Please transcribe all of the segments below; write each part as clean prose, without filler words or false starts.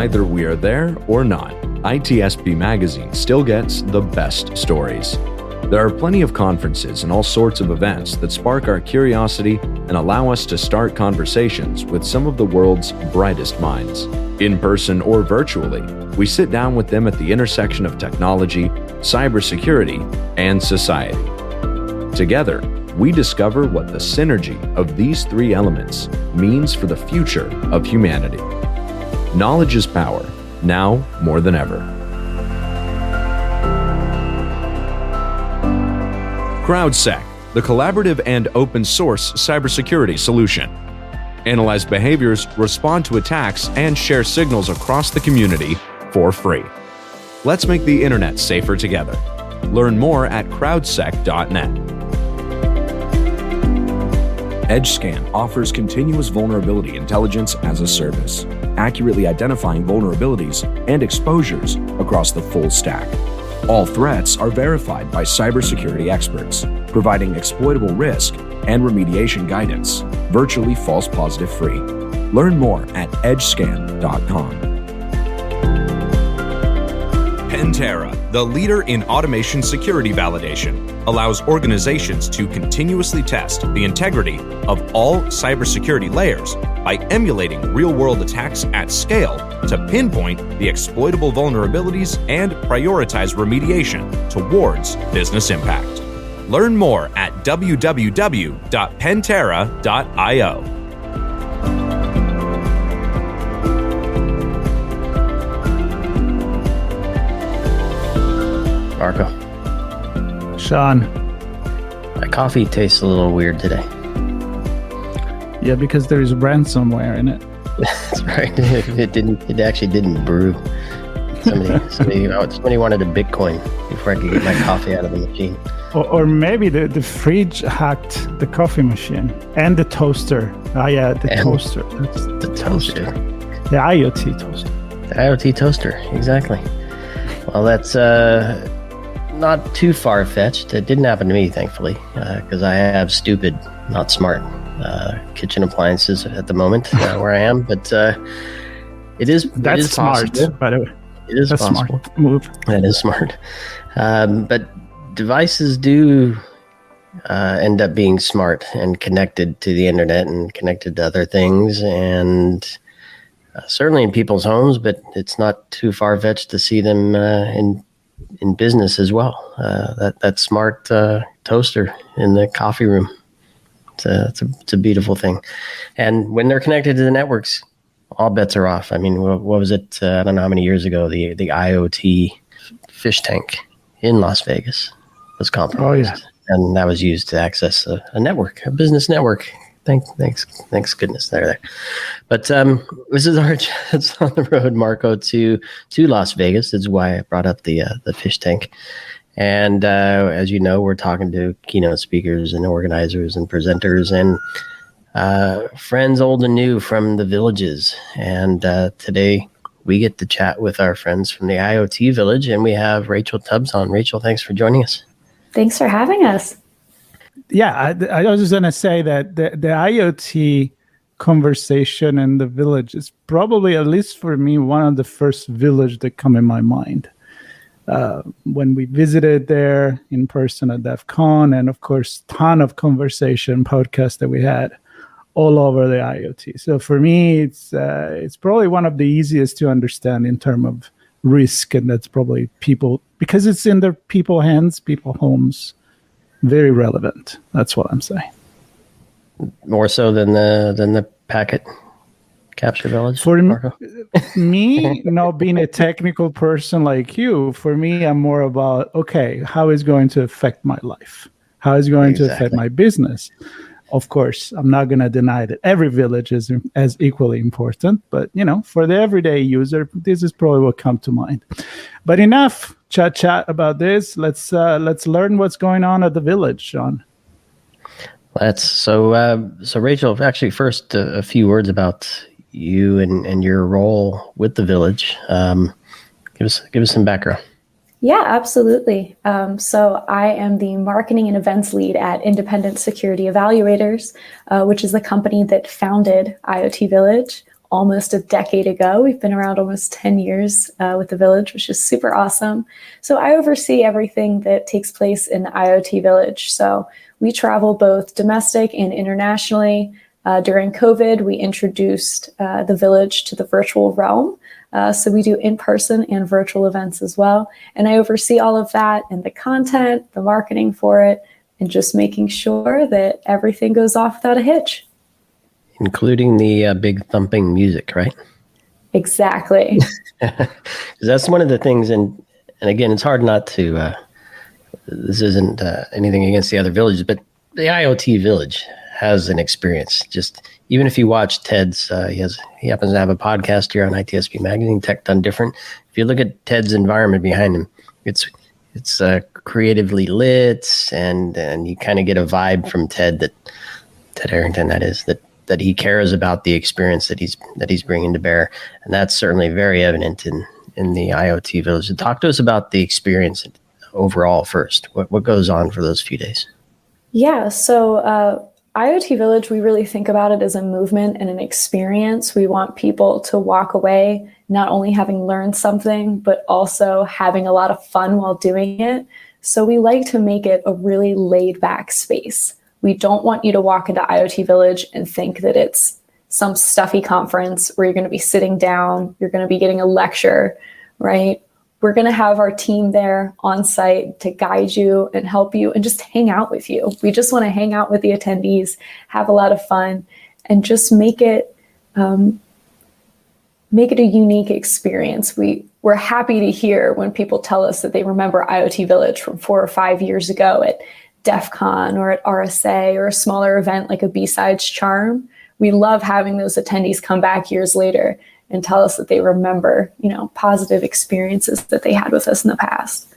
Either we are there or not, ITSP Magazine still gets the best stories. There are plenty of conferences and all sorts of events that spark our curiosity and allow us to start conversations with some of the world's brightest minds. In person or virtually, we sit down with them at the intersection of technology, cybersecurity, and society. Together, we discover what the synergy of these three elements means for the future of humanity. Knowledge is power, now more than ever. CrowdSec, the collaborative and open source cybersecurity solution. Analyze behaviors, respond to attacks, and share signals across the community for free. Let's make the internet safer together. Learn more at crowdsec.net. EdgeScan offers continuous vulnerability intelligence as a service, accurately identifying vulnerabilities and exposures across the full stack. All threats are verified by cybersecurity experts, providing exploitable risk and remediation guidance, virtually false positive free. Learn more at edgescan.com. Pantera, the leader in automation security validation, allows organizations to continuously test the integrity of all cybersecurity layers by emulating real-world attacks at scale to pinpoint the exploitable vulnerabilities and prioritize remediation towards business impact. Learn more at www.pantera.io. Marco. Sean. My coffee tastes a little weird today. Yeah, because there is ransomware in it. That's right. It actually didn't brew. Somebody wanted a Bitcoin before I could get my coffee out of the machine. Or maybe the fridge hacked the coffee machine and the toaster. Toaster. That's the toaster. The IoT toaster. The IoT toaster, exactly. Well, that's not too far-fetched. It didn't happen to me, thankfully, because I have stupid, not smart kitchen appliances at the moment where I am. But it is smart, possible. by the way. It is That's possible. Smart move. That is smart. But devices do end up being smart and connected to the internet and connected to other things, and certainly in people's homes, but it's not too far-fetched to see them in business as well. That smart toaster in the coffee room. It's a beautiful thing. And when they're connected to the networks, all bets are off. I mean, what was it? I don't know how many years ago, the IoT fish tank in Las Vegas was compromised. Oh, yeah. And that was used to access a network, a business network. Thanks goodness they're there. But this is our chance on the road, Marco, to Las Vegas. That's why I brought up the fish tank. And as you know, we're talking to keynote speakers and organizers and presenters and friends old and new from the villages. And today we get to chat with our friends from the IoT Village, and we have Rachael Tubbs on. Rachael, thanks for joining us. Thanks for having us. Yeah, I was just going to say that the IoT conversation in the village is probably, at least for me, one of the first village that come in my mind. When we visited there in person at DEF CON, and of course, ton of conversation podcasts that we had all over the IoT. So for me, it's probably one of the easiest to understand in terms of risk, and that's probably people, because it's in their people hands, people homes. Very relevant. That's what I'm saying. More so than the packet capture village. For me, being a technical person like you, for me, I'm more about, okay, how is it going to affect my life? How is it going to affect my business? Of course, I'm not going to deny that every village is as equally important, but for the everyday user, this is probably what comes to mind. But enough chat about this. Let's learn what's going on at the village, Sean. So Rachael, actually, first a few words about you and your role with the village. Give us some background. Yeah, absolutely. So I am the marketing and events lead at independent Security Evaluators, which is the company that founded IoT Village almost a decade ago. We've been around almost 10 years with the Village, which is super awesome. So I oversee everything that takes place in the IoT Village. So we travel both domestic and internationally. During COVID, we introduced the Village to the virtual realm. So we do in-person and virtual events as well. And I oversee all of that and the content, the marketing for it, and just making sure that everything goes off without a hitch. Including the big thumping music, right? Exactly. Because that's one of the things, and again, it's hard not to, this isn't anything against the other villages, but the IoT Village has an experience. Just even if you watch Ted's, he happens to have a podcast here on ITSP Magazine, Tech Done Different. If you look at Ted's environment behind him, it's creatively lit, and you kind of get a vibe from Ted Arrington, that he cares about the experience that he's bringing to bear, and that's certainly very evident in the IoT Village. So talk to us about the experience overall first. What goes on for those few days? Yeah, so IoT Village, we really think about it as a movement and an experience. We want people to walk away not only having learned something, but also having a lot of fun while doing it. So we like to make it a really laid back space. We don't want you to walk into IoT Village and think that it's some stuffy conference where you're going to be sitting down, you're going to be getting a lecture, right? We're going to have our team there on site to guide you and help you and just hang out with you. We just want to hang out with the attendees, have a lot of fun, and just make it a unique experience. We're happy to hear when people tell us that they remember IoT Village from 4 or 5 years ago at DEF CON or at RSA or a smaller event like a B-Sides Charm. We love having those attendees come back years later and tell us that they remember, positive experiences that they had with us in the past.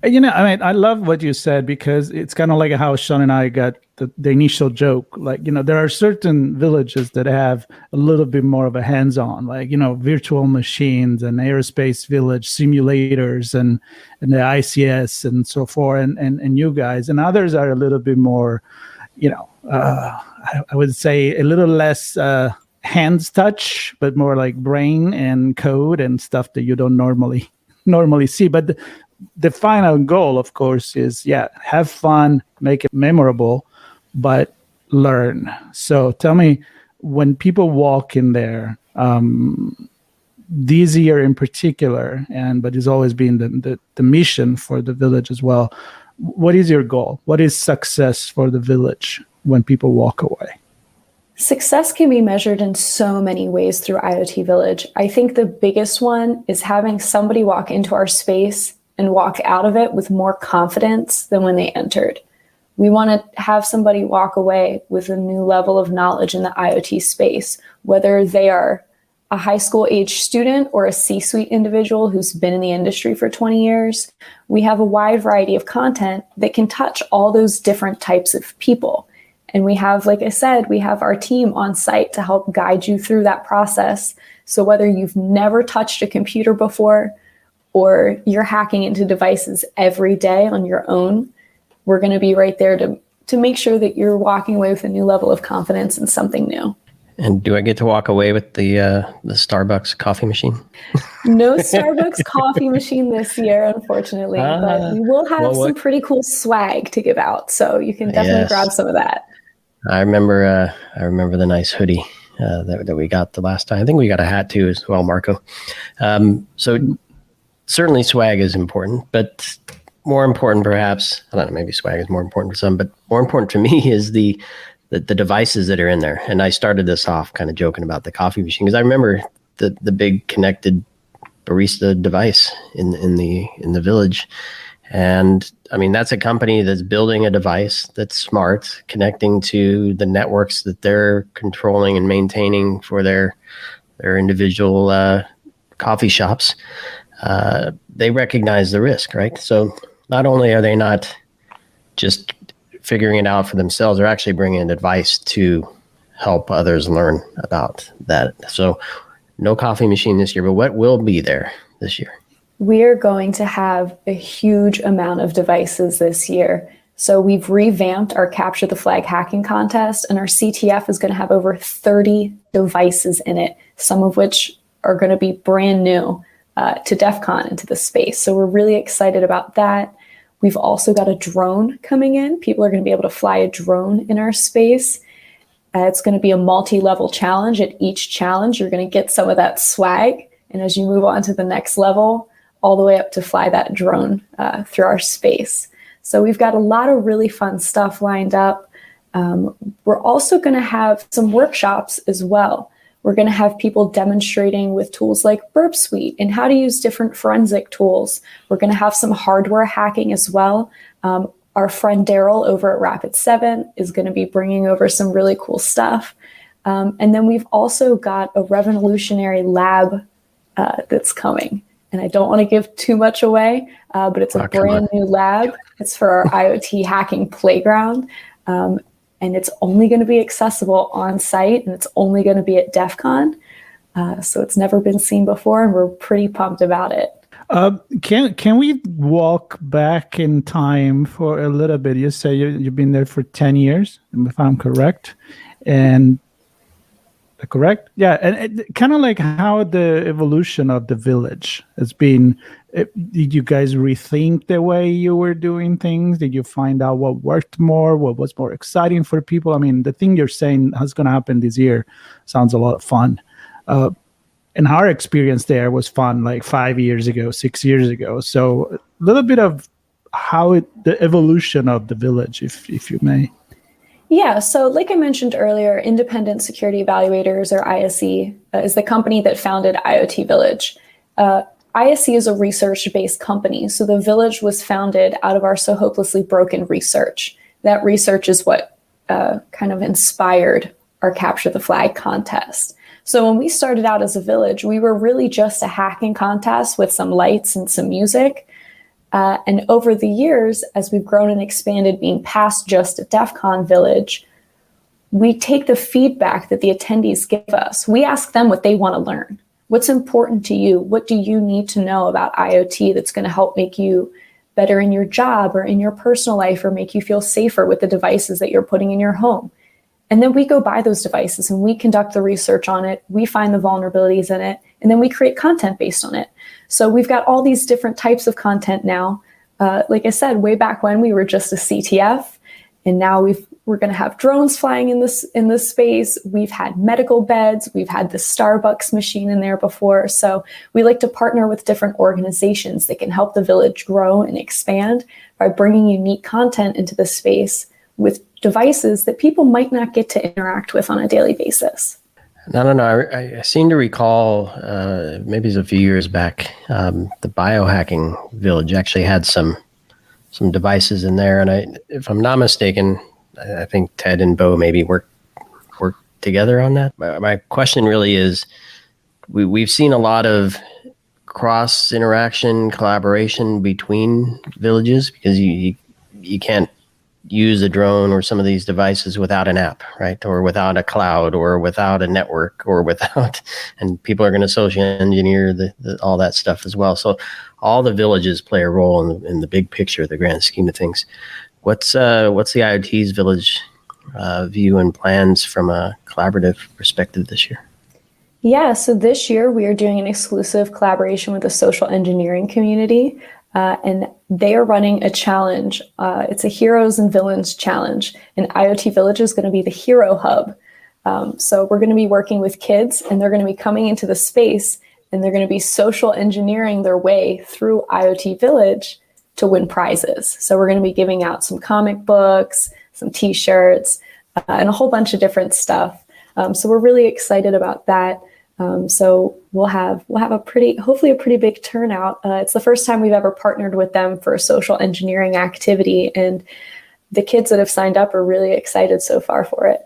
I love what you said, because it's kind of like how Sean and I got the initial joke. Like, there are certain villages that have a little bit more of a hands-on, like, virtual machines and aerospace village simulators and the ICS and so forth, and you guys. And others are a little bit more, I would say a little less hands touch, but more like brain and code and stuff that you don't normally see. But the final goal, of course, is, have fun, make it memorable, but learn. So tell me, when people walk in there, this year in particular, but it's always been the mission for the Village as well, what is your goal? What is success for the Village when people walk away? Success can be measured in so many ways through IoT Village. I think the biggest one is having somebody walk into our space and walk out of it with more confidence than when they entered. We want to have somebody walk away with a new level of knowledge in the IoT space, whether they are a high school age student or a C-suite individual who's been in the industry for 20 years. We have a wide variety of content that can touch all those different types of people. And we have, like I said, we have our team on site to help guide you through that process. So whether you've never touched a computer before, or you're hacking into devices every day on your own, we're going to be right there to make sure that you're walking away with a new level of confidence and something new. And do I get to walk away with the Starbucks coffee machine? No Starbucks coffee machine this year, unfortunately, but we will have some pretty cool swag to give out, so you can definitely grab some of that. I remember the nice hoodie that we got the last time. I think we got a hat too as well, Marco. So certainly swag is important, but more important perhaps, I don't know, maybe swag is more important for some, but more important to me is the devices that are in there. And I started this off kind of joking about the coffee machine, because I remember the big connected barista device in the Village. And I mean, that's a company that's building a device that's smart, connecting to the networks that they're controlling and maintaining for their individual coffee shops. They recognize the risk, right? So not only are they not just figuring it out for themselves, they're actually bringing advice to help others learn about that. So no coffee machine this year, but what will be there this year? We're going to have a huge amount of devices this year. So we've revamped our Capture the Flag hacking contest, and our CTF is going to have over 30 devices in it, some of which are going to be brand new to DEF CON into the space. So we're really excited about that. We've also got a drone coming in. People are going to be able to fly a drone in our space. It's going to be a multi-level challenge. At each challenge, you're going to get some of that swag. And as you move on to the next level, all the way up to fly that drone through our space. So we've got a lot of really fun stuff lined up. We're also going to have some workshops as well. We're going to have people demonstrating with tools like Burp Suite and how to use different forensic tools. We're going to have some hardware hacking as well. Our friend Daryl over at Rapid7 is going to be bringing over some really cool stuff. And then we've also got a revolutionary lab that's coming. And I don't want to give too much away, but it's a brand new lab. It's for our IoT hacking playground. And it's only going to be accessible on site, and it's only going to be at DEF CON. So it's never been seen before, and we're pretty pumped about it. Can we walk back in time for a little bit? You say you've been there for 10 years, if I'm correct. And correct? Yeah. And kind of like how the evolution of the village has been. Did you guys rethink the way you were doing things? Did you find out what worked more? What was more exciting for people? I mean, the thing you're saying is going to happen this year sounds a lot of fun. And our experience there was fun like 5 years ago, 6 years ago. So a little bit of the evolution of the village, if you may. Yeah, so like I mentioned earlier, Independent Security Evaluators, or ISE, is the company that founded IoT Village. ISE is a research-based company, so the Village was founded out of our So Hopelessly Broken research. That research is what kind of inspired our Capture the Flag contest. So when we started out as a Village, we were really just a hacking contest with some lights and some music. And over the years, as we've grown and expanded, being past just a DEF CON Village, we take the feedback that the attendees give us. We ask them what they want to learn. What's important to you? What do you need to know about IoT that's going to help make you better in your job or in your personal life, or make you feel safer with the devices that you're putting in your home? And then we go buy those devices and we conduct the research on it. We find the vulnerabilities in it, and then we create content based on it. So we've got all these different types of content now. Like I said, way back when we were just a CTF, and now we're going to have drones flying in this space. We've had medical beds. We've had the Starbucks machine in there before. So we like to partner with different organizations that can help the village grow and expand by bringing unique content into the space with devices that people might not get to interact with on a daily basis. I don't know. I seem to recall, maybe it was a few years back, the biohacking village actually had some devices in there. And if I'm not mistaken, I think Ted and Bo maybe worked together on that. My question really is, we've seen a lot of cross interaction, collaboration between villages, because you can't use a drone or some of these devices without an app, right? Or without a cloud, or without a network, or without, and people are going to social engineer all that stuff as well. So all the villages play a role in the big picture, the grand scheme of things. What's the IoT's village view and plans from a collaborative perspective this year? Yeah, so this year we are doing an exclusive collaboration with the social engineering community. And they are running a challenge. It's a Heroes and Villains challenge. And IoT Village is going to be the hero hub. So we're going to be working with kids, and they're going to be coming into the space, and they're going to be social engineering their way through IoT Village to win prizes. So we're going to be giving out some comic books, some t-shirts, and a whole bunch of different stuff. So we're really excited about that. So we'll have hopefully a pretty big turnout. It's the first time we've ever partnered with them for a social engineering activity, and the kids that have signed up are really excited so far for it.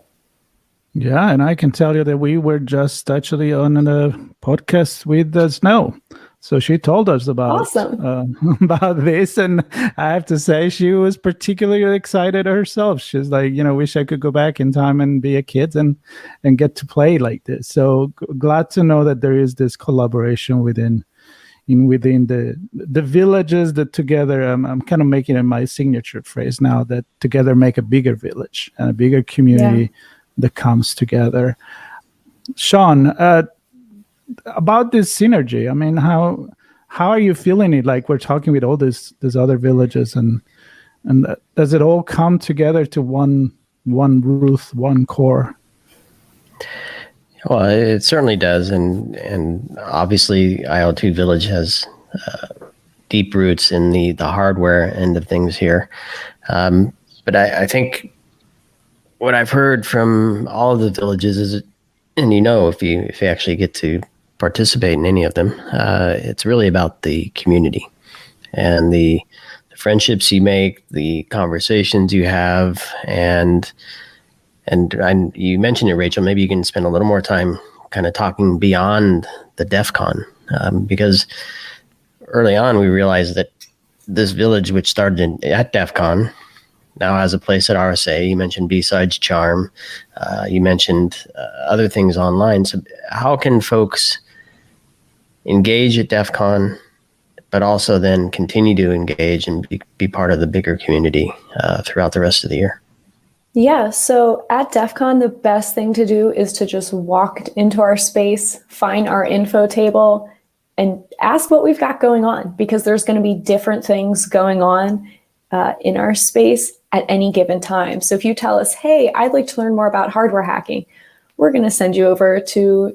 Yeah, and I can tell you that we were just actually on a podcast with Snow. So she told us about this, and I have to say she was particularly excited herself. She's like, wish I could go back in time and be a kid and get to play like this. So glad to know that there is this collaboration within within the villages that together, I'm kind of making it my signature phrase now, that together make a bigger village and a bigger community that comes together. Sean, about this synergy, I mean, how are you feeling it? Like, we're talking with all these other villages, and does it all come together to one roof, one core? Well, it certainly does, and obviously IoT Village has deep roots in the hardware end of things here. But I think what I've heard from all of the villages is, and if you actually get to participate in any of them, it's really about the community and the friendships you make, the conversations you have, and you mentioned it, Rachel. Maybe you can spend a little more time kind of talking beyond the DEF CON, because early on we realized that this village, which started at DEF CON, now has a place at RSA. You mentioned B-Sides Charm. You mentioned other things online. So how can folks engage at DEF CON, but also then continue to engage and be part of the bigger community throughout the rest of the year? Yeah, so at DEF CON, the best thing to do is to just walk into our space, find our info table, and ask what we've got going on, because there's going to be different things going on in our space at any given time. So if you tell us, hey, I'd like to learn more about hardware hacking, we're going to send you over to,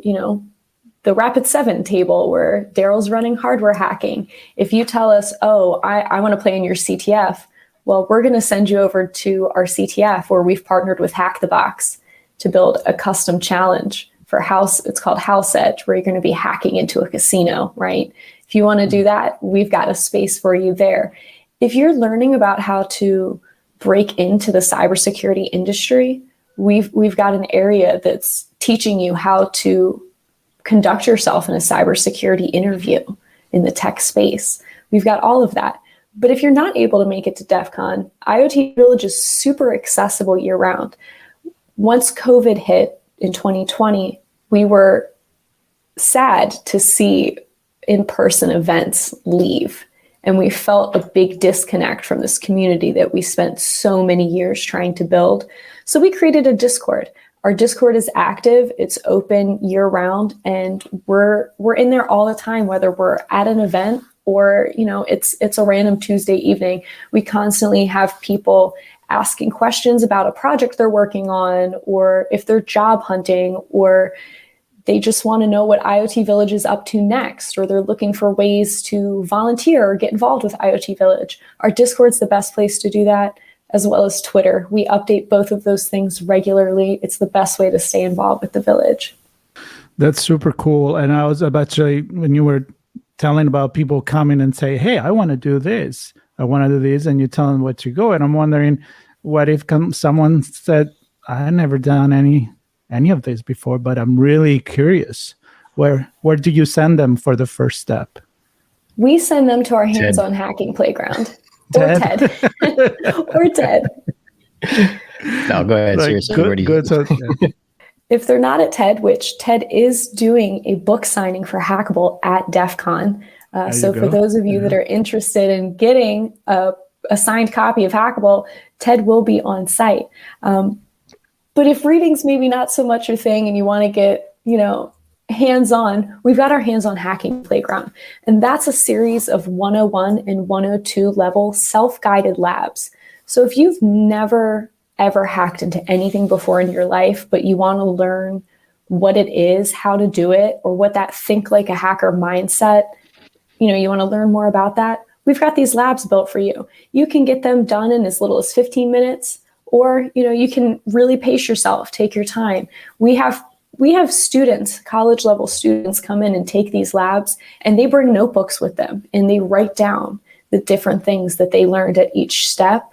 the Rapid7 table where Daryl's running hardware hacking. If you tell us, oh, I want to play in your CTF, well, we're going to send you over to our CTF, where we've partnered with Hack the Box to build a custom challenge for House. It's called House Edge, where you're going to be hacking into a casino, right? If you want to do that, we've got a space for you there. If you're learning about how to break into the cybersecurity industry, we've got an area that's teaching you how to conduct yourself in a cybersecurity interview in the tech space. We've got all of that. But if you're not able to make it to DEF CON, IoT Village is super accessible year round. Once COVID hit in 2020, we were sad to see in-person events leave. And we felt a big disconnect from this community that we spent so many years trying to build. So we created a Discord. Our Discord is active, it's open year round, and we're in there all the time, whether we're at an event or it's a random Tuesday evening. We constantly have people asking questions about a project they're working on, or if they're job hunting, or they just want to know what IoT Village is up to next, or they're looking for ways to volunteer or get involved with IoT Village. Our Discord's the best place to do that, as well as Twitter. We update both of those things regularly. It's the best way to stay involved with the village. That's super cool. And I was about to say, when you were telling about people coming and say, hey, I want to do this, and you tell them where to go. And I'm wondering, what if someone said, I never done any of this before, but I'm really curious. Where do you send them for the first step? We send them to our hands-on hacking playground. Or Ted. Or Ted. No, go ahead. Seriously, where do you... If they're not at TED, which TED is doing a book signing for Hackable at DEF CON. So for those of you that are interested in getting a signed copy of Hackable, TED will be on site. But if reading's maybe not so much your thing and you want to get, hands-on, we've got our hands-on hacking playground. And that's a series of 101 and 102 level self-guided labs. So if you've never ever hacked into anything before in your life, but you want to learn what it is, how to do it, or what that think like a hacker mindset, you want to learn more about that, we've got these labs built for you. You can get them done in as little as 15 minutes, or, you can really pace yourself, take your time. We have students, college level students, come in and take these labs, and they bring notebooks with them and they write down the different things that they learned at each step.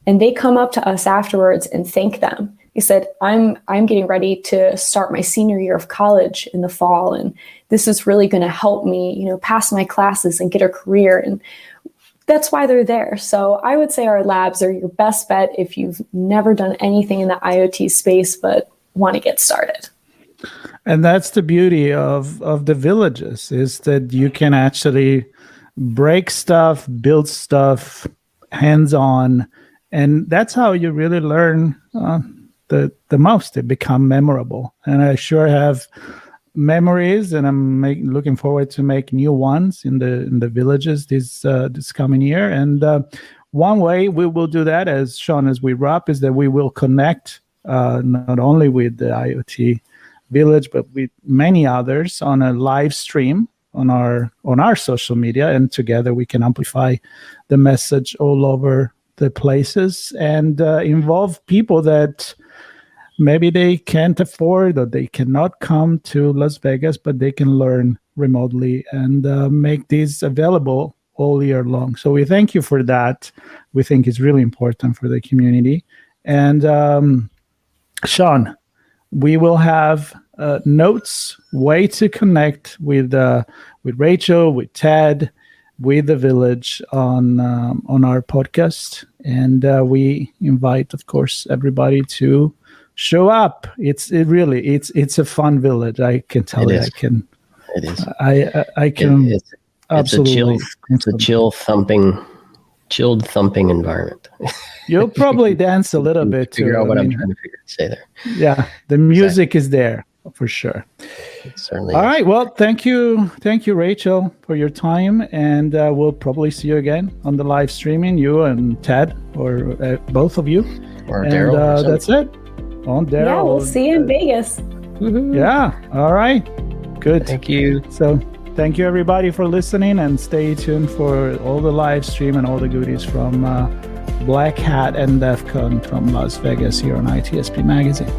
And they come up to us afterwards and thank them. They said, I'm getting ready to start my senior year of college in the fall, and this is really going to help me, pass my classes and get a career. And that's why they're there. So I would say our labs are your best bet if you've never done anything in the IoT space but want to get started. And that's the beauty of the villages, is that you can actually break stuff, build stuff, hands-on, and that's how you really learn the most. They become memorable. And I sure have memories, and I'm looking forward to make new ones in the villages this coming year. And one way we will do that, as Sean, as we wrap, is that we will connect not only with the IoT Village, but with many others on a live stream on our social media, and together we can amplify the message all over the places and involve people that maybe they can't afford or they cannot come to Las Vegas, but they can learn remotely and make these available all year long. So we thank you for that. We think it's really important for the community. And Sean, we will have notes, way to connect with Rachael, with Ted, with the village on our podcast, and we invite, of course, everybody to show up. It's a fun village. I can tell you. It is. I can. Absolutely. It's a chilled thumping environment. You'll probably dance a little bit too. Figure out what I'm trying to say there. Yeah, the music is there for sure. It certainly All is. right. Well, thank you, Rachael, for your time, and we'll probably see you again on the live streaming. You and Ted, or both of you. Or and Daryl. that's it. On Daryl. Yeah, we'll see you in Vegas. Yeah. All right. Good. Thank you. So thank you, everybody, for listening, and stay tuned for all the live stream and all the goodies from Black Hat and DEF CON from Las Vegas here on ITSP Magazine.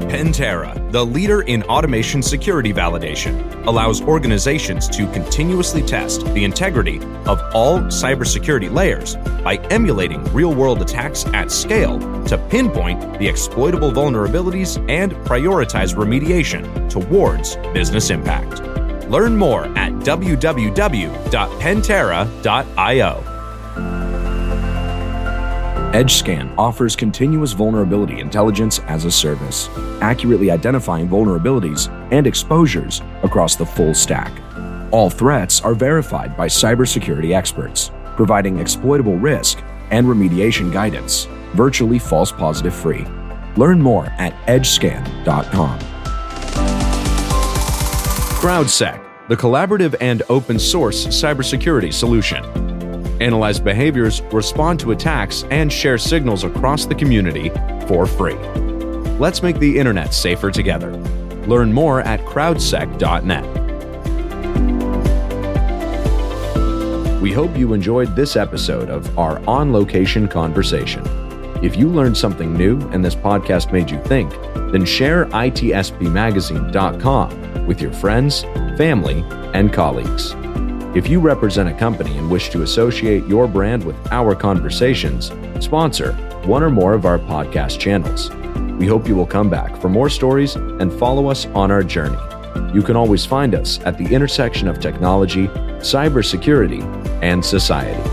Pantera, the leader in automation security validation, allows organizations to continuously test the integrity of all cybersecurity layers by emulating real-world attacks at scale to pinpoint the exploitable vulnerabilities and prioritize remediation towards business impact. Learn more at www.pantera.io. EdgeScan offers continuous vulnerability intelligence as a service, accurately identifying vulnerabilities and exposures across the full stack. All threats are verified by cybersecurity experts, providing exploitable risk and remediation guidance, virtually false positive free. Learn more at edgescan.com. CrowdSec, the collaborative and open source cybersecurity solution. Analyze behaviors, respond to attacks, and share signals across the community for free. Let's make the internet safer together. Learn more at crowdsec.net. We hope you enjoyed this episode of our on-location conversation. If you learned something new and this podcast made you think, then share itspmagazine.com with your friends, family, and colleagues. If you represent a company and wish to associate your brand with our conversations, sponsor one or more of our podcast channels. We hope you will come back for more stories and follow us on our journey. You can always find us at the intersection of technology, cybersecurity, and society.